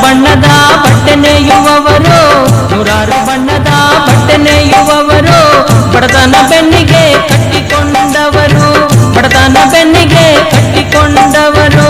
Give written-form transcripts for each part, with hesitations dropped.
ಬಣ್ಣದ ಬಟ್ಟೆ ನೇಯುವವರು, ನೂರಾರು ಬಣ್ಣದ ಬಟ್ಟೆ ನೇಯುವವರು, ಬಡತನ ಬೆನ್ನಿಗೆ ಕಟ್ಟಿಕೊಂಡವರು, ಬಡತನ ಬೆನ್ನಿಗೆ ಕಟ್ಟಿಕೊಂಡವರು.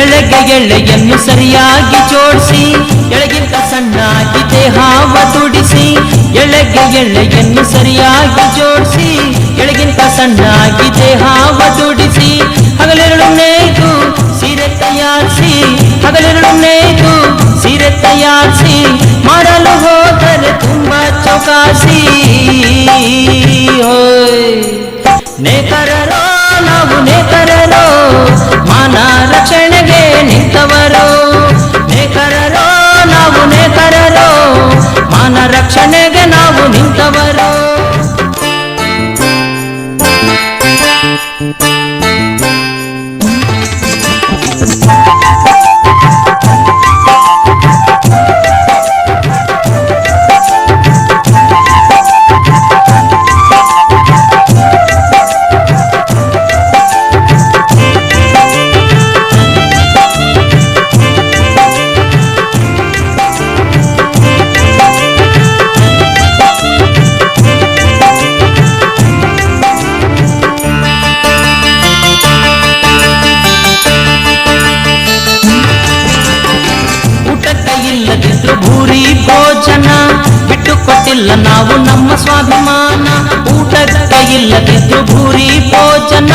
ಎಳೆಗೆ ಎಳೆಯನ್ನು ಸರಿಯಾಗಿ ಜೋಡಿಸಿ, ಎಳೆಗಿಂತ ಸಣ್ಣಾಗಿ ದೇಹವ ತುಡಿಸಿ, ಎಳೆಗೆ ಎಳೆಯನ್ನು ಸರಿಯಾಗಿ ಜೋಡಿಸಿ, ಎಳೆಗಿಂತ ಸಣ್ಣಾಗಿ ದೇಹವ ತುಡಿಸಿ, ಹಗಲಿರುಳು ನೇಯ್ದು ಸೀರೆ ತಯಾರಿಸಿ, ಹಗಲಿರುಳು ನೇಯ್ದು ಸೀರೆ ತಯಾರಿಸಿ, ಮಾಡಲು ಹೋದರೆ ತುಂಬಾ ಚೌಕಾಸಿ. ನೇಕಾರರೋ ನಾವು ನೇಕಾರರೋ, ಮಾನ ರಕ್ಷಣೆಗೆ ನಿಂತವರು, ನೇಕಾರರೋ ನಾವು ನೇಕಾರರೋ, ಮಾನ ರಕ್ಷಣೆಗೆ ನಾವು ನಿಂತವರು. ಇಲ್ಲದಿದ್ರು ಭೂರಿ ಭೋಜನ ಬಿಟ್ಟು ಕೊಟ್ಟಿಲ್ಲ ನಾವು ನಮ್ಮ ಸ್ವಾಭಿಮಾನ. ಊಟಕ್ಕೆ ಇಲ್ಲದಿದ್ರು ಭೂರಿ ಭೋಜನ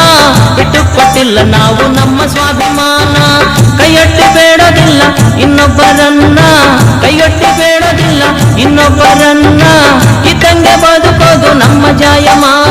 ಬಿಟ್ಟು ಕೊಟ್ಟಿಲ್ಲ ನಾವು ನಮ್ಮ ಸ್ವಾಭಿಮಾನ. ಕೈಯೊಟ್ಟಿ ಬೇಡೋದಿಲ್ಲ ಇನ್ನೊಬ್ಬರನ್ನ, ಕೈಯೊಟ್ಟಿ ಬೇಡೋದಿಲ್ಲ ಇನ್ನೊಬ್ಬರನ್ನ, ಇದ್ದಂಗೆ ಬದುಕೋದು ನಮ್ಮ ಜಾಯಮಾನ.